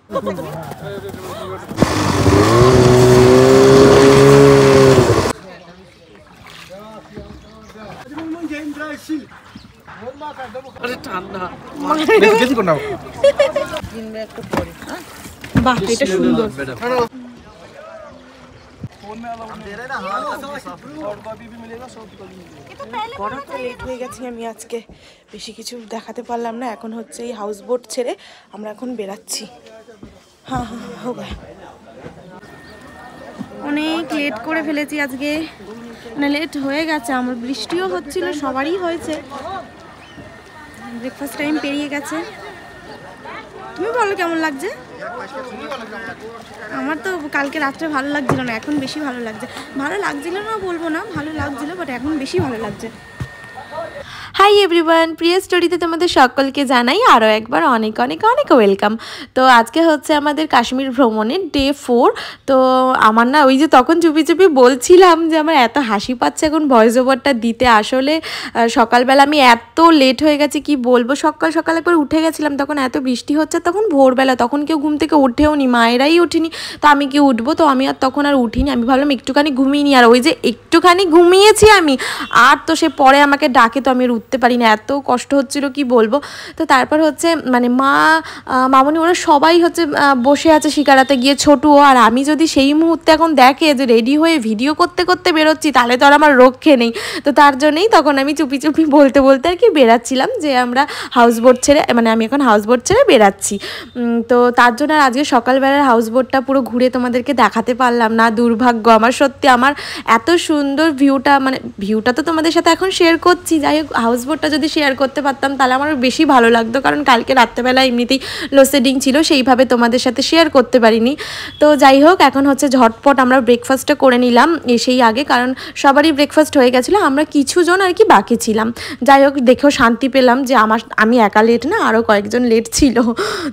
আমি আজকে বেশি কিছু দেখাতে পারলাম না। এখন হচ্ছে এই হাউস বোট ছেড়ে আমরা এখন বেরাচ্ছি। হ্যাঁ হ্যাঁ হোক। অনেক লেট করে ফেলেছি আজকে, মানে লেট হয়ে গেছে। আমার বৃষ্টিও হচ্ছিল, সবারই হয়েছে। ব্রেকফাস্ট টাইম পেরিয়ে গেছে। তুমি বলো কেমন লাগছে? আমার তো কালকে রাত্রে ভালো লাগছিল না, এখন বেশি ভালো লাগছে। ভালো লাগছিল না বলবো না, ভালো লাগছিল, বাট এখন বেশি ভালো লাগছে। হাই এভরিওয়ান, প্রিয়া স্টোরিতে তোমাদের সকলকে জানাই আরও একবার অনেক অনেক অনেক ওয়েলকাম। তো আজকে হচ্ছে আমাদের কাশ্মীর ভ্রমণের ডে 4। তো আমার না ওই যে তখন চুপি চুপি বলছিলাম যে আমার এত হাসি পাচ্ছে এখন ভয়েস ওভারটা দিতে। আসলে সকালবেলা আমি এত লেট হয়ে গেছে কি বলবো। সকাল সকাল একবার উঠে গেছিলাম, তখন এত বৃষ্টি হচ্ছে, তখন ভোরবেলা, তখন কেউ ঘুম থেকে উঠেও নি, মায়েরাই উঠিনি। তো আমি কি উঠবো, তো আমি আর তখন আর উঠিনি। আমি ভাবলাম একটুখানি ঘুমিয়ে নি, আর ওই যে একটুখানি ঘুমিয়েছি আমি, আর তো সে পরে আমাকে ডাকে, তো আমি উঠতে পারি না, এত কষ্ট হচ্ছিল কি বলবো। তো তারপর হচ্ছে মানে মামনি ওরা সবাই হচ্ছে বসে আছে শিকারাতে গিয়ে, ছোটুও। আর আমি যদি সেই মুহূর্তে এখন দেখে যে রেডি হয়ে ভিডিও করতে করতে বেরোচ্ছি, তাহলে তো আর আমার রক্ষে নেই। তো তার জন্যই তখন আমি চুপি চুপি বলতে বলতে আর কি বেরাচ্ছিলাম যে আমরা হাউস বোট ছেড়ে, মানে আমি এখন হাউস বোট ছেড়ে বেরাচ্ছি। তো তার জন্য আর আজকে সকালবেলার হাউস বোটটা পুরো ঘুরে তোমাদেরকে দেখাতে পারলাম না, দুর্ভাগ্য আমার। সত্যি আমার এত সুন্দর ভিউটা, মানে ভিউটা তো তোমাদের সাথে এখন শেয়ার করছি, যাই হোক হাউস বোটটা যদি শেয়ার করতে পারতাম তাহলে আমার বেশি ভালো লাগতো। কারণ কালকে রাত্রেবেলা এমনিতেই লোডশেডিং ছিল, সেইভাবে তোমাদের সাথে শেয়ার করতে পারিনি। তো যাই হোক এখন হচ্ছে ঝটপট আমরা ব্রেকফাস্টটা করে নিলাম এসেই আগে, কারণ সবারই ব্রেকফাস্ট হয়ে গেছিলো, আমরা কিছুজন আর কি বাকি ছিলাম। যাই হোক দেখেও শান্তি পেলাম যে আমি একা লেট না, আরও কয়েকজন লেট ছিল।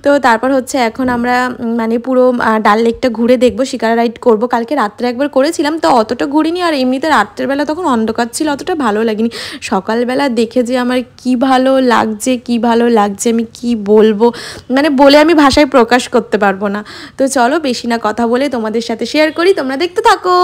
তো তারপর হচ্ছে এখন আমরা মানে পুরো ডাল লেকটা ঘুরে দেখবো, শিকারা রাইড করবো। কালকে রাত্রে একবার করেছিলাম, তো অতটা ঘুরিনি। আর এমনিতে রাত্রেবেলা তখন অন্ধকার ছিল, অতটা ভালো লাগেনি। সকালবেলা দেখে যে আমার কি ভালো লাগছে, কি ভালো লাগছে আমি কি বলবো, মানে বলে আমি ভাষায় প্রকাশ করতে পারবো না। তো চলো বেশি না কথা বলে তোমাদের সাথে শেয়ার করি, তোমরা দেখতে থাকো।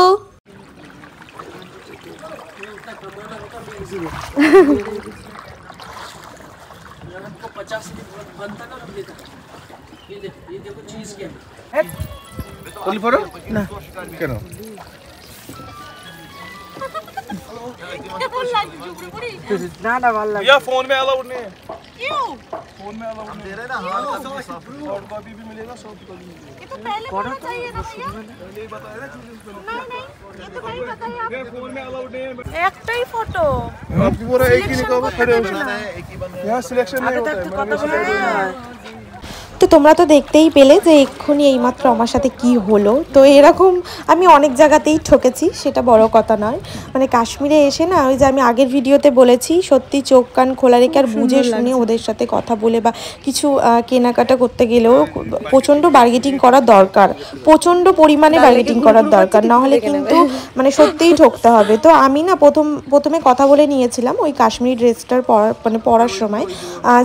না কেন না না ভালো লাগে फोन में अलाउड नहीं है, क्यों? फोन में अलाउड दे रहे ना। हाँ सॉफ्ट कॉपी भी मिलेगा, सॉफ्ट कॉपी मिलेगा। ये तो पहले बोलना चाहिए ना भैया। पहले ही बताया ना चीज़। नहीं नहीं ये तो नहीं बताया आप। फोन में अलाउड नहीं है। एकटाई फोटो आपकी पूरा एक ही निकाल खड़े हो जाना है, एक ही बंदा यहाँ सिलेक्शन नहीं होता है। তো তোমরা তো দেখতেই পেলে যে এক্ষুনি এইমাত্র আমার সাথে কি হলো। তো এরকম আমি অনেক জায়গাতেই ঠকেছি, সেটা বড় কথা নয়। মানে কাশ্মীরে এসে না, ওই যে আমি আগের ভিডিওতে বলেছি, সত্যি চোখ কান খোলা রেখে আর বুঝে শুনে ওদের সাথে কথা বলে বা কিছু কেনাকাটা করতে গেলেও প্রচণ্ড বার্গেটিং করার দরকার, প্রচণ্ড পরিমাণে বার্গেটিং করার দরকার, নাহলে কিন্তু মানে সত্যিই ঠকতে হবে। তো আমি না প্রথমে কথা বলে নিয়েছিলাম ওই কাশ্মীরি ড্রেসটার পরার সময়,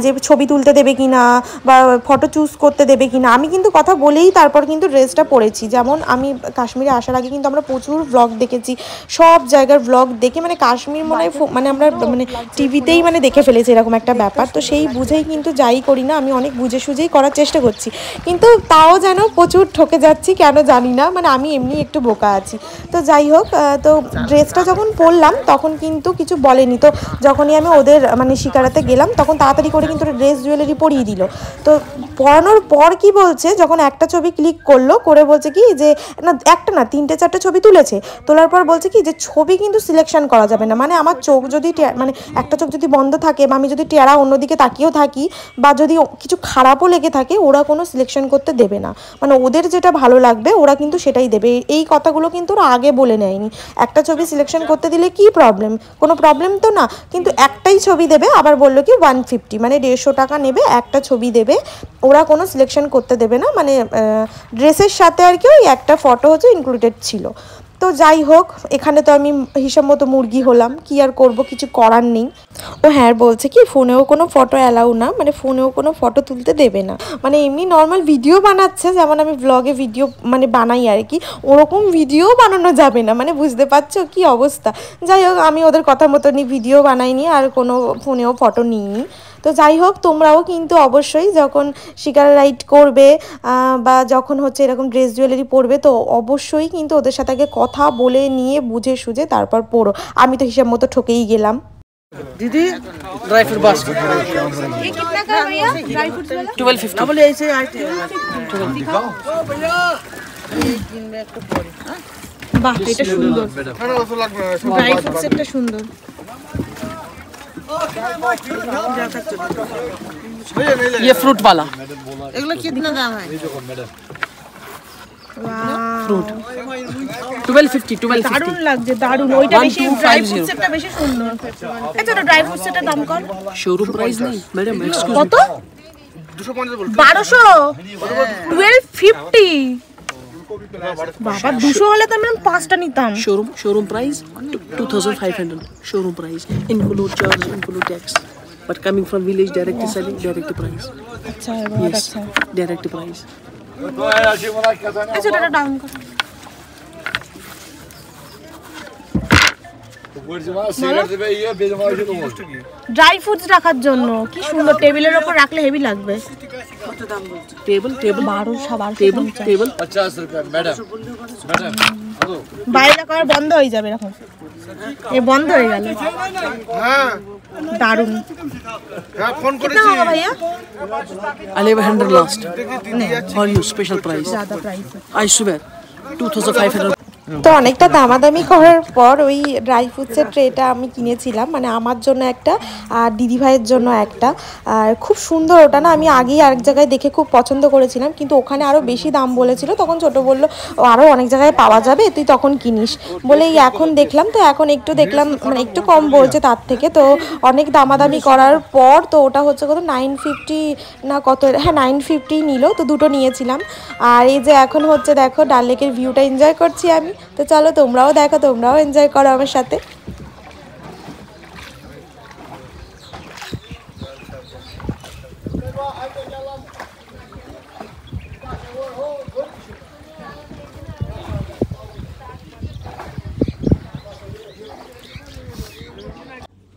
যে ছবি তুলতে দেবে কিনা বা ফটো চুজ করতে দেবে কিনা। আমি কিন্তু কথা বলেই তারপর কিন্তু ড্রেসটা পরেছি। যেমন আমি কাশ্মীরে আসার আগে কিন্তু আমরা প্রচুর ব্লগ দেখেছি, সব জায়গার ব্লগ দেখে মানে কাশ্মীর মনে হয় মানে আমরা মানে টিভিতেই মানে দেখে ফেলেছি এরকম একটা ব্যাপার। তো সেই বুঝেই কিন্তু যাই করি না, আমি অনেক বুঝে সুঝেই করার চেষ্টা করছি, কিন্তু তাও যেন প্রচুর ঠকে যাচ্ছি কেন জানি না। মানে আমি এমনি একটু বোকা আছি। তো যাই হোক, তো ড্রেসটা যখন পরলাম তখন কিন্তু কিছু বলেনি। তো যখনই আমি ওদের মানে শিকারাতে গেলাম তখন তাড়াতাড়ি করে কিন্তু ড্রেস জুয়েলারি পরিয়ে দিল। তো পরানোর পর কি বলছে, যখন একটা ছবি ক্লিক করলো করে বলছে কি যে না, একটা না 3-4টে ছবি তুলেছে, তোলার পর বলছে কি যে ছবি কিন্তু সিলেকশন করা যাবে না। মানে আমার চোখ যদি মানে একটা চোখ যদি বন্ধ থাকে বা আমি যদি টেরা অন্যদিকে তাকিয়েও থাকি বা যদি কিছু খারাপও লেগে থাকে, ওরা কোনো সিলেকশন করতে দেবে না। মানে ওদের যেটা ভালো লাগবে ওরা কিন্তু সেটাই দেবে। এই কথাগুলো কিন্তু ওরা আগে বলে নেয়নি। একটা ছবি সিলেকশন করতে দিলে কি প্রবলেম, কোনো প্রবলেম তো না, কিন্তু একটাই ছবি দেবে। আবার বললো কি 150 মানে 150 টাকা নেবে, একটা ছবি দেবে, ওরা কোনো সিলেকশন করতে দেবে না। মানে ড্রেসের সাথে আর কি ওই একটা ফটো হচ্ছে ইনক্লুডেড ছিল। তো যাই হোক, এখানে তো আমি হিসাব মতো মুরগি হলাম, কি আর করব, কিছু করার নেই। ও হ্যাঁ বলছে কি ফোনেও কোনো ফটো অ্যালাউ না, মানে ফোনেও কোনো ফটো তুলতে দেবে না, মানে এমনি নর্মাল ভিডিও বানাচ্ছে, যেমন আমি ব্লগে ভিডিও মানে বানাই আর কি, ওরকম ভিডিও বানানো যাবে না, মানে বুঝতে পারছো কি অবস্থা। যাই হোক, আমি ওদের কথা মতনই ভিডিও বানাইনি আর কোনো ফোনেও ফটো নিইনি। তো যাই হোক, তোমরাও কিন্তু অবশ্যই যখন শিকার রাইড করবে বা যখন হচ্ছে এরকম ড্রেস জুয়েলারি পরবে, তো অবশ্যই কিন্তু ওদের সাথে আগে কথা বলে নিয়ে বুঝে সুঝে তারপর পরো। আমি তো হিসাব মতো ঠকেই গেলাম। दीदी ड्राई फ्रूट बास्केट ये कितना का भैया ड्राई फ्रूट्स वाला? 1250 डबल ऐसे आते हैं বাহ, এটা সুন্দর, ড্রাই ফ্রুটস একটা সুন্দর। ये फ्रूट वाला एगला कितना दाम है फ्रूट 1250 দারুণ লাগছে, দারুণ। ওইটা বেশি ড্রাই ফ্রুটস একটা বেশি সুন্দর। এটা ড্রাই ফ্রুটস এর দাম কত? शोरूम प्राइस नहीं मैडम एक्सक्यूज কত? 1200 1250। বাবা 200 হলে তো আমি 5টা নিতাম। Showroom price 2500 showroom price include charge include tax but coming from village direct selling direct price আচ্ছা, बहुत यस अच्छा। डायरेक्ट प्राइस আচ্ছা, এটা দাম কত? ড্রাই ফ্রুটস রাখার জন্য কি সুন্দর, টেবিলের উপর রাখলে হেভি লাগবে। टेबल 1200 टेबल 50 रुपया मैडम मैडम বাইরে করা বন্ধ হয়ে যাবে এখন, এই বন্ধ হয়ে গেল। হ্যাঁ দারুণ। হ্যাঁ ফোন कितना করেছি होगा भैया? 1100 last for you special price ज्यादा प्राइस है। आई स्वेयर 2500 তো অনেকটা দামাদামি করার পর ওই ড্রাই ফ্রুটসের ট্রেটা আমি কিনেছিলাম, মানে আমার জন্য একটা আর দিদিভাইয়ের জন্য একটা। আর খুব সুন্দর ওটা, না আমি আগেই আরেক জায়গায় দেখে খুব পছন্দ করেছিলাম, কিন্তু ওখানে আরও বেশি দাম বলেছিল। তখন ছোটো বললো আরও অনেক জায়গায় পাওয়া যাবে, তুই তখন কিনিস বলেই এখন দেখলাম। তো এখন একটু দেখলাম মানে একটু কম বলছে তার থেকে, তো অনেক দামাদামি করার পর তো ওটা হচ্ছে কত 950 না কত, হ্যাঁ 950 নিল, তো দুটো নিয়েছিলাম। আর এই যে এখন হচ্ছে দেখো ডাল লেকের ভিউটা এনজয় করছি আমি। তো চলো তোমরাও দেখো, তোমরাও এনজয় করো আমার সাথে।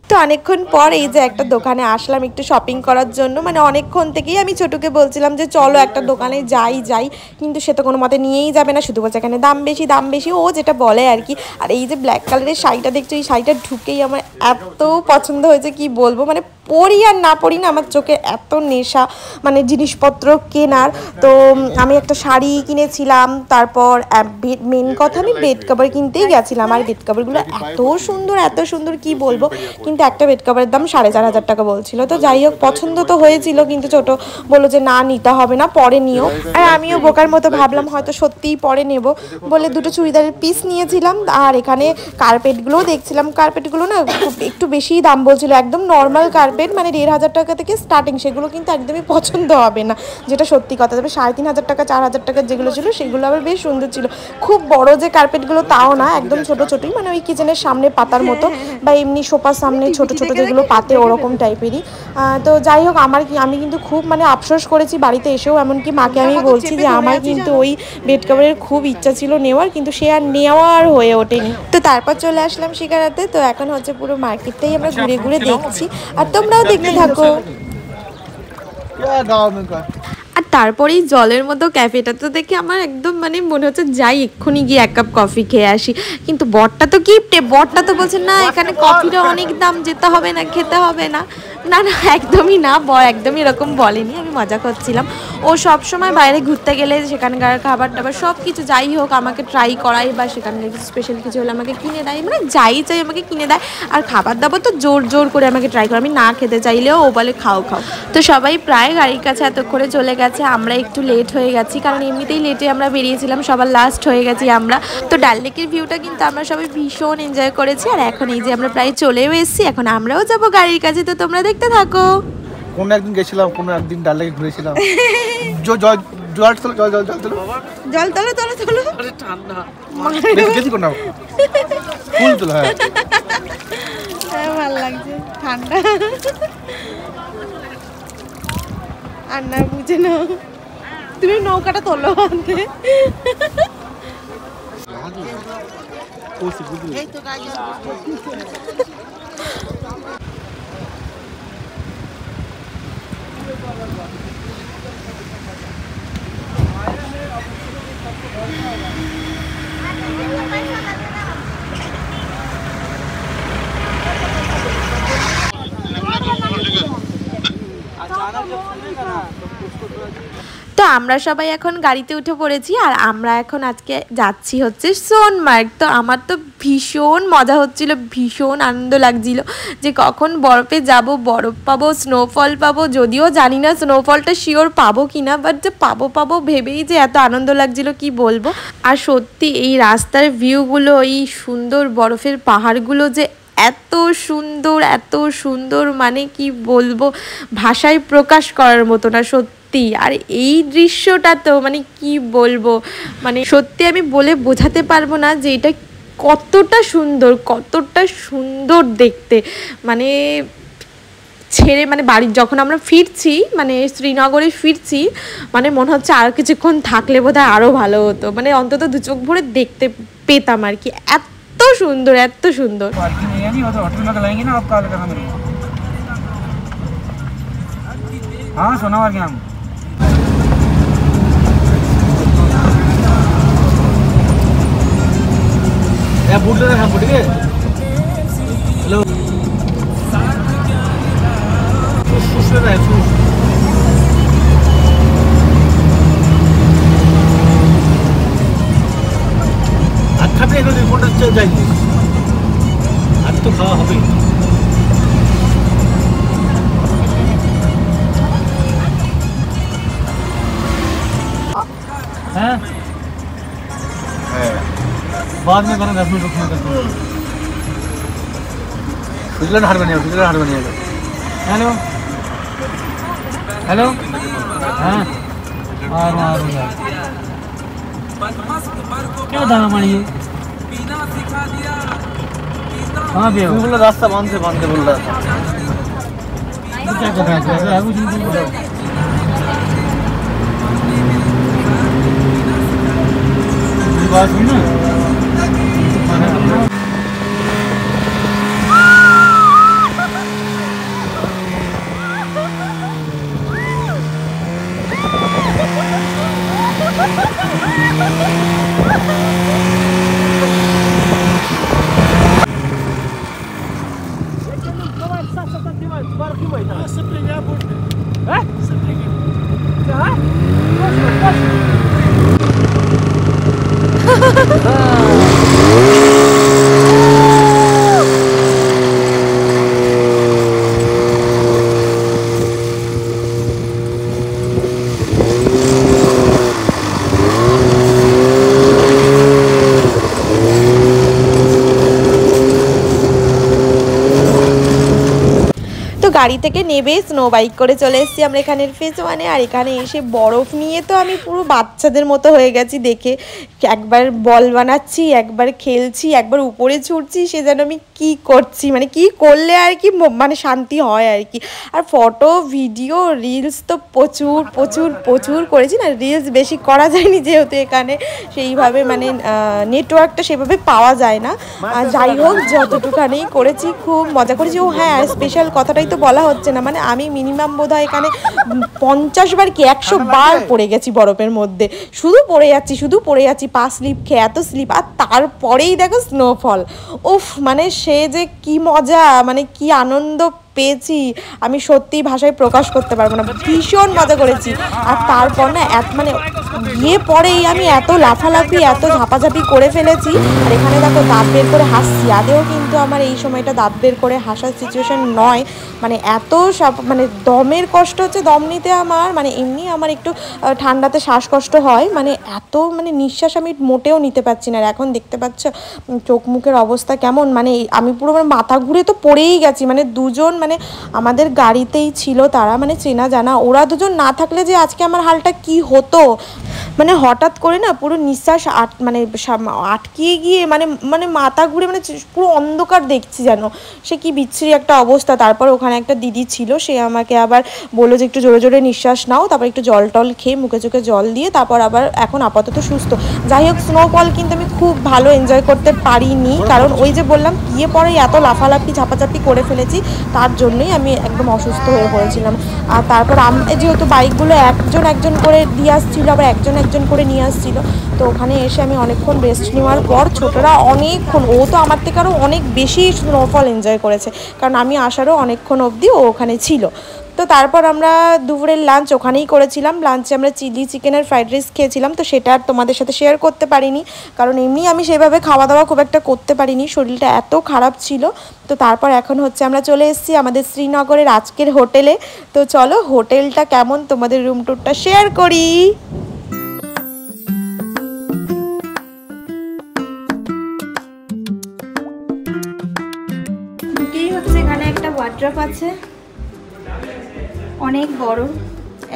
তো অনেকক্ষণ পর এই যে একটা দোকানে আসলাম একটু শপিং করার জন্য, মানে অনেকক্ষণ থেকেই আমি ছোটুকে বলছিলাম যে চলো একটা দোকানে যাই, কিন্তু সে তো কোনো মতে নিয়েই যাবে না, শুধু বলছে এখানে দাম বেশি, ও যেটা বলে আর কি। আর এই যে ব্ল্যাক কালারের শাড়িটা দেখছো, এই শাড়িটা ঢুকেই আমার এত পছন্দ হয়েছে কি বলবো, মানে পরি আর না পরি না আমার চোখে এত নেশা মানে জিনিসপত্র কেনার। তো আমি একটা শাড়ি কিনেছিলাম, তারপর মেন কথা আমি বেড কভার কিনতেই গেছিলাম। আর বেড কভারগুলো এত সুন্দর কি বলবো, কিন্তু একটা বেড কভারের দাম 4500 টাকা বলছিল। তো যাই হোক পছন্দ তো হয়েছিল, কিন্তু ছোট বললো যে না নিতে হবে না, পরে নিও। আর আমিও বোকার মতো ভাবলাম হয়তো সত্যিই পরে নেব বলে দুটো চুড়িদারের পিস নিয়েছিলাম। আর এখানে কার্পেটগুলোও দেখছিলাম, কার্পেটগুলো না একটু বেশিই দাম বলছিল, একদম নর্মাল কার্পেট মানে 1500 টাকা থেকে স্টার্টিং, সেগুলো কিন্তু একদমই পছন্দ হবে না, যেটা সত্যি কথা। তবে 3500 টাকা 4000 টাকা যেগুলো ছিল সেগুলো আবার বেশ সুন্দর ছিল। খুব বড় যে কার্পেটগুলো তাও না, একদম ছোটোই, মানে ওই কিচেনের সামনে পাতার মতো বা এমনি সোফার সামনে ছোট যেগুলো পাতে ওরকম টাইপেরই। তো যাই হোক আমি কিন্তু খুব মানে আফসোস করেছি বাড়িতে এসেও, এমনকি মাকে আমি বলছি যে আমার কিন্তু ওই বেড কভারের খুব ইচ্ছা ছিল নেওয়ার, কিন্তু সে আর নেওয়ার হয়ে ওঠেনি। তো তারপর চলে আসলাম শিকারাতে। তো এখন হচ্ছে পুরো মার্কেটটাই আমরা ঘুরে দেখছি, আর তোমরাও দেখতে থাকো। আর তারপরেই জলের মতো ক্যাফেটা তো দেখে আমার একদম মানে মনে হচ্ছে যাই এক্ষুনি গিয়ে 1 কাপ কফি খেয়ে আসি। কিন্তু বরটা তো গিফটে, বরটা তো বলছে না এখানে কফিটা অনেক দাম, যেতে হবে না, খেতে হবে না। না একদমই না, বর একদমই এরকম বলেনি, আমি মজা করছিলাম। ও সব সময় বাইরে ঘুরতে গেলে সেখানকার খাবার টাবার সব কিছু যাই হোক আমাকে ট্রাই করাই, বা সেখানকার কিছু স্পেশাল কিছু হলে আমাকে কিনে দেয়, মানে যাই চাই আমাকে কিনে দেয়। আর খাবার দাবার তো জোর করে আমাকে ট্রাই করে, আমি না খেতে চাইলেও ও বলে খাও। তো সবাই প্রায় গাড়ির কাছে এতক্ষণে চলে গেছে, আমরা একটু লেট হয়ে গেছি, কারণ এমনিতেই লেটে আমরা বেরিয়েছিলাম, সবার লাস্ট হয়ে গেছি আমরা। তো ডাল লেকের ভিউটা কিন্তু আমরা সবাই ভীষণ এনজয় করেছি। আর এখন এই যে আমরা প্রায় চলেও এসেছি, এখন আমরাও যাবো গাড়ির কাছে। তো তোমরা দেখতে থাকো। কোনো একদিন গেছিলাম, কোনো একদিন ডাল লেকে ঘুরেছিলাম, জল তোলো জল জল জল তোলো জল তোলো তোলো তোলো अरे ठंडा বেশি করে নাও ফুল তোলো হ্যাঁ ভালো লাগছে ঠান্ডা আর না বুঝে না তুমি নৌকাটা তোলো আনতে তো আমরা সবাই এখন গাড়িতে উঠে পড়েছি আর আমরা এখন আজকে যাচ্ছি হচ্ছে সোনমার্গ। তো আমার তো ভীষণ মজা হচ্ছিল, ভীষণ আনন্দ লাগছিল যে কখন বরফে যাব, বরফ পাবো, স্নোফল পাবো। যদিও জানি না স্নোফলটা শিওর পাবো কিনা, বাট যে পাবো ভেবেই যে এত আনন্দ লাগছিল কি বলবো। আর সত্যি এই রাস্তার ভিউগুলো, এই সুন্দর বরফের পাহাড়গুলো যে এত সুন্দর মানে কি বলবো, ভাষায় প্রকাশ করার মতো না সত্যি। আর এই দৃশ্যটা তো মানে কি বলবো, মানে সত্যি আমি বলে বোঝাতে পারবো না যে এটা কতটা সুন্দর দেখতে। মানে ছেড়ে মানে বাড়ির যখন আমরা ফিরছি, মানে শ্রীনগরে ফিরছি, মানে মনে হচ্ছে আর কিছুক্ষণ থাকলে বোধহয় আরও ভালো হতো, মানে অন্তত দু চোখ ভরে দেখতে পেতাম আর কি। এত সুন্দর हाँ सोनावर क्या बूट ले रहे ठीक है। हेलो शूज ले रहे हैं शूज आज खाते हैं रिपोर्ट चल जाएगी आज तो खावा হবে हैं बाद में करो 10 मिनट रुकने का सुजलन हार बनिए हेलो हेलो हाँ आ रहा यार क्या दाना मारिए कहाँ पे हो बोला रास्ता बांधते बोल रहा था क्या कर रहा है कुछ नहीं बोल रहा बात हुई ना গাড়ি থেকে নেবে স্নো বাইক করে চলে এসেছি আমরা এখানের ফেজ ওয়ানে। আর এখানে এসে বরফ নিয়ে তো আমি পুরো বাচ্চাদের মতো হয়ে গেছি দেখে। একবার বল বানাচ্ছি, একবার খেলছি, একবার উপরে ছুটছি, সে যেন আমি কি করছি, মানে কি করলে আর কি মানে শান্তি হয় আর কি। আর ফটো ভিডিও রিলস তো প্রচুর করেছি না, রিলস বেশি করা যায়নি যেহেতু এখানে সেইভাবে মানে নেটওয়ার্কটা সেভাবে পাওয়া যায় না। আর যাই হোক যতটুখানি করেছি খুব মজা করেছি। ও হ্যাঁ, স্পেশাল কথাটাই তো বলা হচ্ছে না, মানে আমি মিনিমাম বোধহয় এখানে 50 বার কি 100 বার পড়ে গেছি বরফের মধ্যে, শুধু পড়ে যাচ্ছি পা স্লিপ খেয়ে এত স্লিপ। আর তারপরেই দেখো স্নোফল, উফ মানে সে যে কি মজা, মানে কি আনন্দ পেয়েছি আমি সত্যিই ভাষায় প্রকাশ করতে পারবো না, ভীষণ মজা করেছি। আর তারপর না মানে গিয়ে পরেই আমি এত লাফালাফি এত ঝাপাঝাপি করে ফেলেছি। আর এখানে দেখো দাঁত বের করে হাসছি, আদেও কিন্তু কিন্তু আমার এই সময়টা দাঁত বের করে হাসার সিচুয়েশন নয়, মানে এত সব মানে দমের কষ্ট হচ্ছে, দম নিতে আমার মানে এমনি আমার একটু ঠান্ডাতে শ্বাসকষ্ট হয়, মানে এত মানে নিঃশ্বাস আমি মোটেও নিতে পারছি না। আর এখন দেখতে পাচ্ছ চোখ মুখের অবস্থা কেমন, মানে আমি পুরো মানে মাথা ঘুরে তো পড়েই গেছি। মানে দুজন মানে আমাদের গাড়িতেই ছিল তারা, মানে চেনা জানা, ওরা দুজন না থাকলে যে আজকে আমার হালটা কি হতো, মানে হঠাৎ করে না পুরো নিঃশ্বাস মানে আটকিয়ে গিয়ে মানে মানে মাথা ঘুরে মানে পুরো অন্ধকার দেখছি যেন, সে কি বিচ্ছিরি একটা অবস্থা। তারপর ওখানে একটা দিদি ছিল, সে আমাকে আবার বললো যে একটু জোরে জোরে নিঃশ্বাস নাও, তারপর একটু জল টল খেয়ে মুখে চোখে জল দিয়ে তারপর আবার এখন আপাতত সুস্থ। যাই হোক, স্নোফল কিন্তু আমি খুব ভালো এনজয় করতে পারিনি, কারণ ওই যে বললাম গিয়ে পরে এত লাফালাফি ঝাপাঝাপি করে ফেলেছি, তার জন্যই আমি একদম অসুস্থ হয়ে পড়েছিলাম। আর তারপর যেহেতু বাইকগুলো একজন করে দিয়ে আসছিলো, আবার একজন করে নিয়ে আসছিল, তো ওখানে এসে আমি অনেকক্ষণ রেস্ট নেওয়ার পর ছোটরা অনেকক্ষণ, ও তো আমার থেকে আরও অনেক বেশি স্নোফল এনজয় করেছে, কারণ আমি আসারও অনেকক্ষণ অবধি ও ওখানে ছিল। তো তারপর আমরা দুপুরের লাঞ্চ ওখানেই করেছিলাম। লাঞ্চে আমরা চিলি চিকেনের ফ্রাইড রাইস খেয়েছিলাম, তো সেটা আর তোমাদের সাথে শেয়ার করতে পারিনি, কারণ এমনি আমি সেভাবে খাওয়া দাওয়া খুব একটা করতে পারিনি, শরীরটা এত খারাপ ছিল। তো তারপর এখন হচ্ছে আমরা চলে এসেছি আমাদের শ্রীনগরের আজকের হোটেলে। তো চলো হোটেলটা কেমন তোমাদের রুম ট্যুরটা শেয়ার করি। ঢুকেই হচ্ছে এখানে একটা ওয়ার্ড্রপ আছে, অনেক বড়,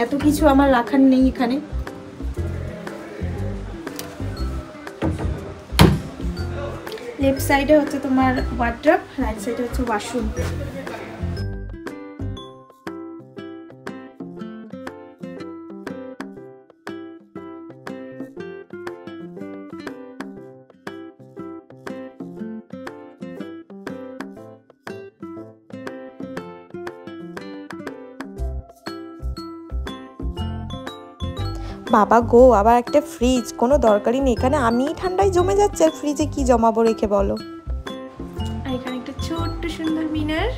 এত কিছু আমার রাখার নেই এখানে। লেফট সাইডে হচ্ছে তোমার ওয়ার্ড্রপ, রাইট সাইডে হচ্ছে ওয়াশরুম। বাবা গো, আবার একটা ফ্রিজ, কোনো দরকারই নেই এখানে, আমি ঠান্ডায় জমে যাচ্ছে আর ফ্রিজে কি জমাবো রেখে বলো। আর এখানে একটা ছোট্ট সুন্দর মিনার,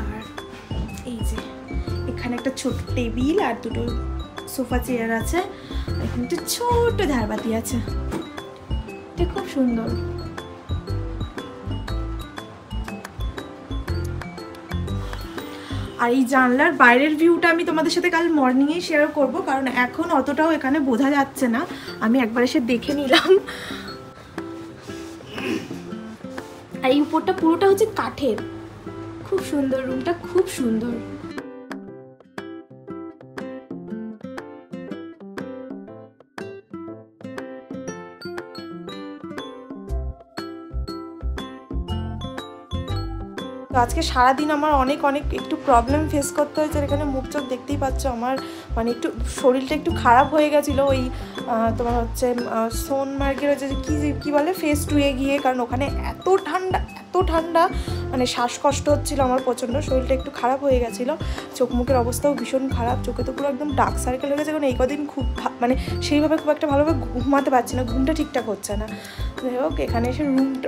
আর এই যে এখানে একটা ছোট টেবিল আর দুটো সোফা চেয়ার আছে, এখানে একটা ছোট্ট ধারবাতি আছে, এটা খুব সুন্দর। আর এই জানলার বাইরের ভিউটা আমি তোমাদের সাথে কাল মর্নিংয়েই শেয়ার করব, কারণ এখন অতটাও এখানে বোঝা যাচ্ছে না, আমি একবার এসে দেখে নিলাম। আর এই উপরটা পুরোটা হচ্ছে কাঠের, খুব সুন্দর, রুমটা খুব সুন্দর। তো আজকে সারাদিন আমার অনেক একটু প্রবলেম ফেস করতে হয়েছে। এখানে মুখ চোখ দেখতেই পাচ্ছ, আমার মানে একটু শরীরটা একটু খারাপ হয়ে গেছিলো ওই তোমার হচ্ছে সোনমার্গের হচ্ছে কী বলে ফেজ 2-এ গিয়ে, কারণ ওখানে এত ঠান্ডা মানে শ্বাসকষ্ট হচ্ছিলো আমার প্রচণ্ড, শরীরটা একটু খারাপ হয়ে গেছিলো, চোখ মুখের অবস্থাও ভীষণ খারাপ, চোখে তো পুরো একদম ডার্ক সার্কেল হয়ে গেছে, কারণ এই কদিন খুব মানে সেইভাবে খুব একটা ভালোভাবে ঘুমাতে পারছি না, ঘুমটা ঠিকঠাক হচ্ছে না। যাই হোক, এখানে এসে রুমটা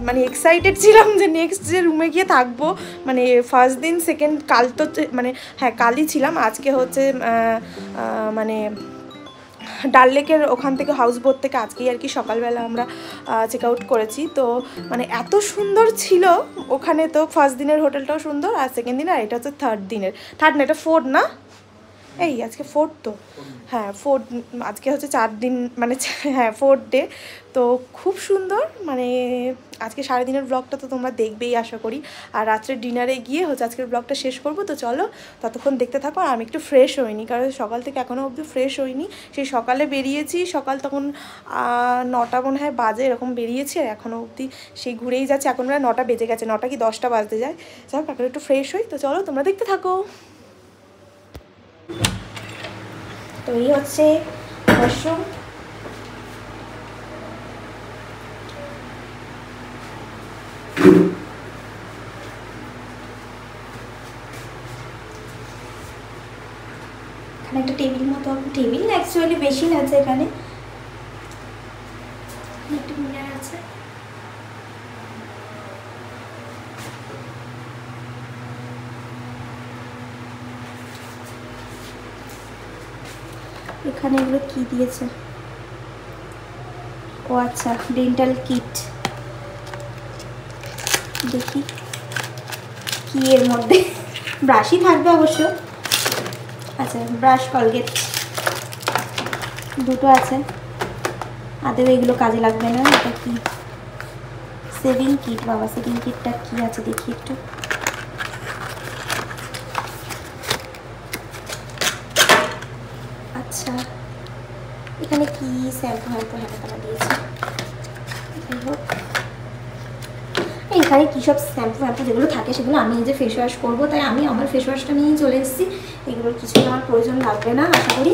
মানে এক্সাইটেড ছিলাম যে নেক্সট যে রুমে গিয়ে থাকবো, মানে ফার্স্ট দিন সেকেন্ড কাল তো মানে হ্যাঁ কালই ছিলাম, আজকে হচ্ছে মানে ডাল লেকের ওখান থেকে হাউস বোট থেকে আজকেই আর কি সকালবেলা আমরা চেক আউট করেছি। তো মানে এত সুন্দর ছিল ওখানে, তো ফার্স্ট দিনের হোটেলটাও সুন্দর, আর সেকেন্ড দিনের, আর এটা হচ্ছে থার্ড না এটা 4 না, এই আজকে 4 তো, হ্যাঁ 4, আজকে হচ্ছে 4 দিন মানে হ্যাঁ 4th ডে। তো খুব সুন্দর, মানে আজকে সারাদিনের ব্লগটা তো তোমরা দেখবেই আশা করি, আর রাত্রে ডিনারে গিয়ে হচ্ছে আজকের ব্লগটা শেষ করবো। তো চলো ততক্ষণ দেখতে থাকো। আর আমি একটু ফ্রেশ হইনি, কারণ সকাল থেকে এখনও অবধি ফ্রেশ হইনি, সেই সকালে বেরিয়েছি, সকাল তখন 9টা মনে হয় বাজে এরকম বেরিয়েছি, আর এখনও অবধি সেই ঘুরেই যাচ্ছে, এখন প্রায় 9টা বেজে গেছে, 9টা কি 10টা বাজতে যায়। যাই হোক, এখন একটু ফ্রেশ হই। তো চলো তোমরা দেখতে থাকো। তো এই হচ্ছে ওয়াশরুম, এখানে একটা টেবিল মতো, টেবিল না অ্যাকচুয়ালি বেশি না আছে, এখানে একটা মিনার আছে, এখানে এগুলো কি দিয়েছে ও আচ্ছা, ডেন্টাল কিট। দেখি কি এর মধ্যে, ব্রাশই থাকবে অবশ্য। আচ্ছা, ব্রাশ, কলগেট দুটো আছে। আদৌ এগুলো কাজে লাগবে না। এটা কি? Saving kit. বাবা, সেভিং কিটটা কি আছে দেখি একটু। আচ্ছা, এখানে কি শ্যাম্পু হ্যাম্পু দিয়েছে। যাই হোক, এখানে কী সব শ্যাম্পু ফ্যাম্পু যেগুলো থাকে সেগুলো আমি নিজে ফেস ওয়াশ করবো, তাই আমি আমার ফেস ওয়াশটা নিয়েই চলে এসেছি। এগুলোর কিছু আমার প্রয়োজন লাগবে না আশা করি।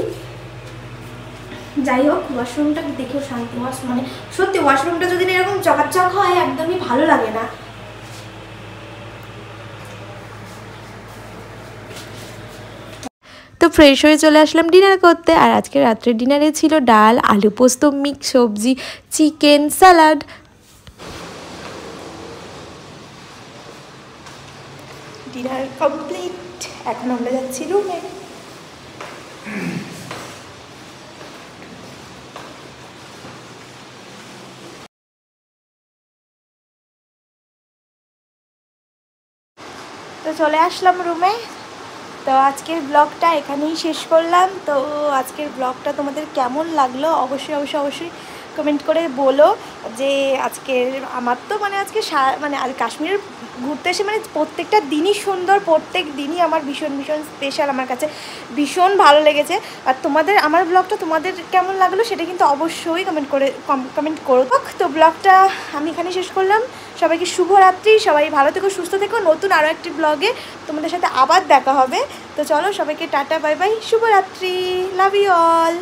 যাই হোক, ওয়াশরুমটা দেখেও শান্তি। মানে সত্যি ওয়াশরুমটা যদি এরকম চকাচক হয় একদমই ভালো লাগে না। তো ফ্রেশ হয়ে চলে আসলাম ডিনার করতে। আর আজকে রাত্রের ডিনারে ছিল ডাল, আলু পোস্ত, মিক্স সবজি, চিকেন, স্যালাড। ডিনার কমপ্লিট, এখন আমরা যাচ্ছি রুমে। তো চলে আসলাম রুমে। তো আজকের ব্লগটা এখানেই শেষ করলাম। তো আজকের ব্লগটা তোমাদের কেমন লাগলো অবশ্যই কমেন্ট করে বলো। যে আজকের আমার তো আজকে কাশ্মীরের ঘুরতে এসে প্রত্যেকটা দিনই সুন্দর, প্রত্যেক দিনই আমার ভীষণ স্পেশাল, আমার কাছে ভীষণ ভালো লেগেছে। আর তোমাদের আমার ব্লগটা তোমাদের কেমন লাগলো সেটা কিন্তু অবশ্যই কমেন্ট করো। তো ব্লগটা আমি এখানে শেষ করলাম। সবাইকে শুভরাত্রি, সবাই ভালো থেকো, সুস্থ থেকো। নতুন আরও একটি ব্লগে তোমাদের সাথে আবার দেখা হবে। তো চলো, সবাইকে টাটা, বাই বাই, শুভরাত্রি, লাভ ইউ অল।